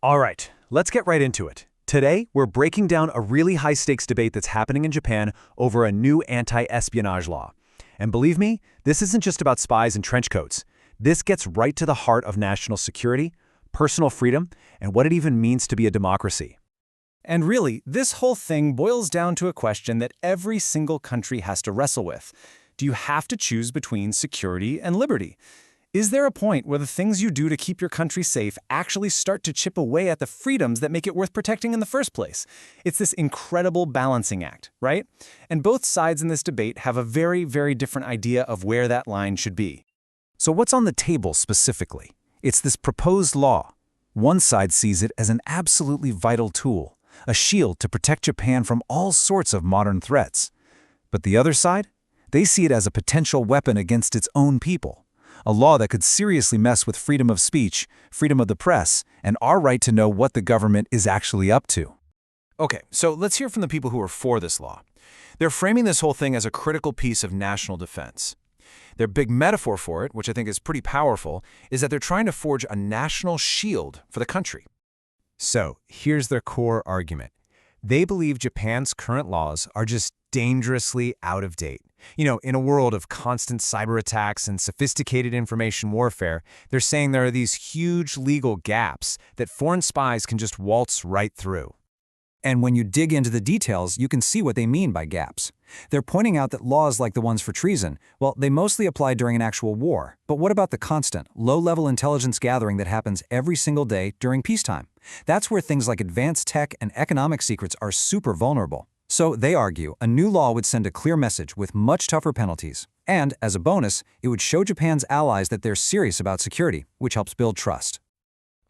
All right, let's get right into it. Today, we're breaking down a really high-stakes debate that's happening in Japan over a new anti-espionage law. And believe me, this isn't just about spies and trench coats. This gets right to the heart of national security, personal freedom, and what it even means to be a democracy. And really, this whole thing boils down to a question that every single country has to wrestle with. Do you have to choose between security and liberty? Is there a point where the things you do to keep your country safe actually start to chip away at the freedoms that make it worth protecting in the first place? It's this incredible balancing act, right? And both sides in this debate have a very, very different idea of where that line should be. So what's on the table specifically? It's this proposed law. One side sees it as an absolutely vital tool, a shield to protect Japan from all sorts of modern threats. But the other side? They see it as a potential weapon against its own people. A law that could seriously mess with freedom of speech, freedom of the press, and our right to know what the government is actually up to. Okay, so let's hear from the people who are for this law. They're framing this whole thing as a critical piece of national defense. Their big metaphor for it, which I think is pretty powerful, is that they're trying to forge a national shield for the country. So, here's their core argument. They believe Japan's current laws are just dangerously out of date. In a world of constant cyber attacks and sophisticated information warfare, they're saying there are these huge legal gaps that foreign spies can just waltz right through. And when you dig into the details, you can see what they mean by gaps. They're pointing out that laws like the ones for treason, well, they mostly apply during an actual war. But what about the constant, low-level intelligence gathering that happens every single day during peacetime? That's where things like advanced tech and economic secrets are super vulnerable. So they argue a new law would send a clear message with much tougher penalties. And, as a bonus, it would show Japan's allies that they're serious about security, which helps build trust.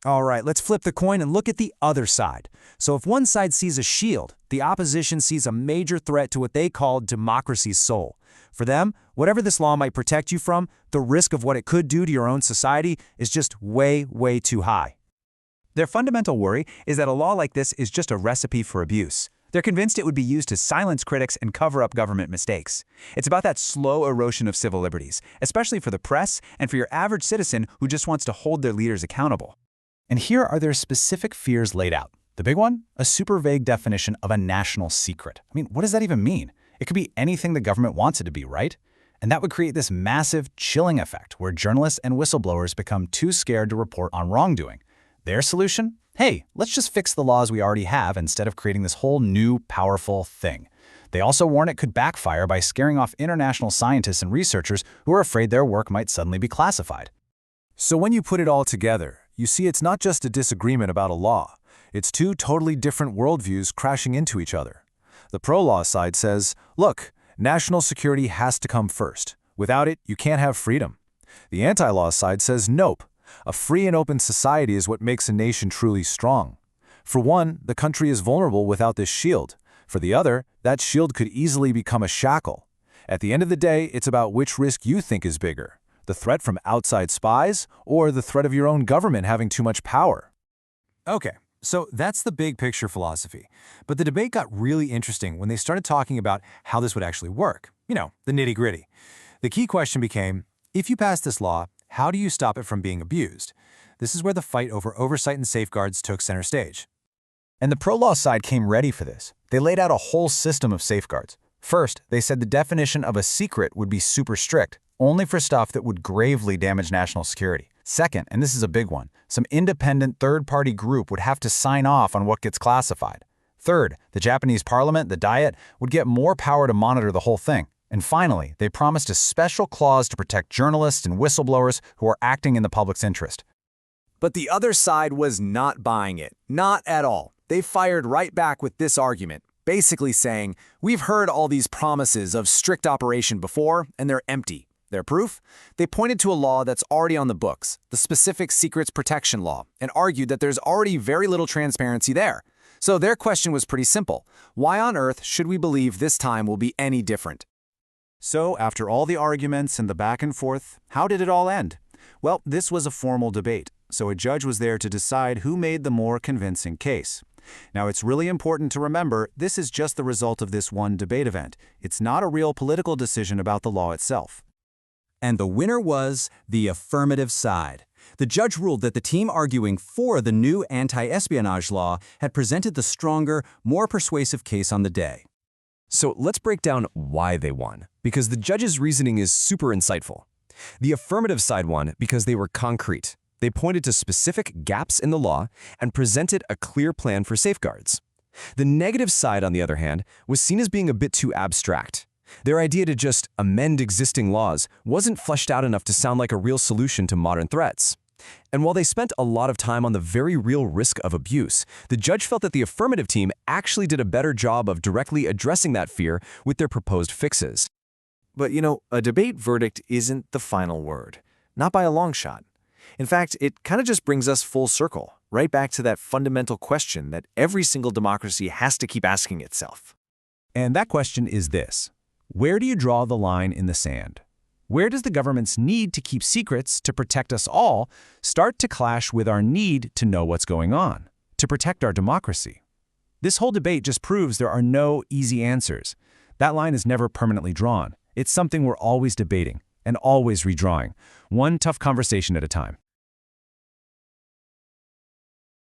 All right, let's flip the coin and look at the other side. So if one side sees a shield, the opposition sees a major threat to what they call democracy's soul. For them, whatever this law might protect you from, the risk of what it could do to your own society is just way, way too high. Their fundamental worry is that a law like this is just a recipe for abuse. They're convinced it would be used to silence critics and cover up government mistakes. It's about that slow erosion of civil liberties, especially for the press and for your average citizen who just wants to hold their leaders accountable. And here are their specific fears laid out. The big one? A super vague definition of a national secret. What does that even mean? It could be anything the government wants it to be, right? And that would create this massive, chilling effect where journalists and whistleblowers become too scared to report on wrongdoing. Their solution? Hey, let's just fix the laws we already have instead of creating this whole new, powerful thing. They also warn it could backfire by scaring off international scientists and researchers who are afraid their work might suddenly be classified. So when you put it all together, you see it's not just a disagreement about a law. It's two totally different worldviews crashing into each other. The pro-law side says, look, national security has to come first. Without it, you can't have freedom. The anti-law side says, nope. A free and open society is what makes a nation truly strong. For one, the country is vulnerable without this shield. For the other, that shield could easily become a shackle. At the end of the day, it's about which risk you think is bigger. The threat from outside spies, or the threat of your own government having too much power? Okay, so that's the big picture philosophy. But the debate got really interesting when they started talking about how this would actually work. The nitty-gritty. The key question became, if you pass this law, how do you stop it from being abused? This is where the fight over oversight and safeguards took center stage. And the pro-law side came ready for this. They laid out a whole system of safeguards. First, they said the definition of a secret would be super strict, only for stuff that would gravely damage national security. Second, and this is a big one, some independent third-party group would have to sign off on what gets classified. Third, the Japanese parliament, the Diet, would get more power to monitor the whole thing. And finally, they promised a special clause to protect journalists and whistleblowers who are acting in the public's interest. But the other side was not buying it. Not at all. They fired right back with this argument, basically saying, we've heard all these promises of strict operation before, and they're empty. Their proof? They pointed to a law that's already on the books, the Specific Secrets Protection Law, and argued that there's already very little transparency there. So their question was pretty simple. Why on earth should we believe this time will be any different? So, after all the arguments and the back and forth, how did it all end? Well, this was a formal debate, so a judge was there to decide who made the more convincing case. Now, it's really important to remember this is just the result of this one debate event. It's not a real political decision about the law itself. And the winner was the affirmative side. The judge ruled that the team arguing for the new anti-espionage law had presented the stronger, more persuasive case on the day. So let's break down why they won, because the judge's reasoning is super insightful. The affirmative side won because they were concrete. They pointed to specific gaps in the law and presented a clear plan for safeguards. The negative side, on the other hand, was seen as being a bit too abstract. Their idea to just amend existing laws wasn't fleshed out enough to sound like a real solution to modern threats. And while they spent a lot of time on the very real risk of abuse, the judge felt that the affirmative team actually did a better job of directly addressing that fear with their proposed fixes. But, a debate verdict isn't the final word. Not by a long shot. In fact, it kind of just brings us full circle, right back to that fundamental question that every single democracy has to keep asking itself. And that question is this: where do you draw the line in the sand? Where does the government's need to keep secrets to protect us all start to clash with our need to know what's going on, to protect our democracy? This whole debate just proves there are no easy answers. That line is never permanently drawn. It's something we're always debating and always redrawing, one tough conversation at a time.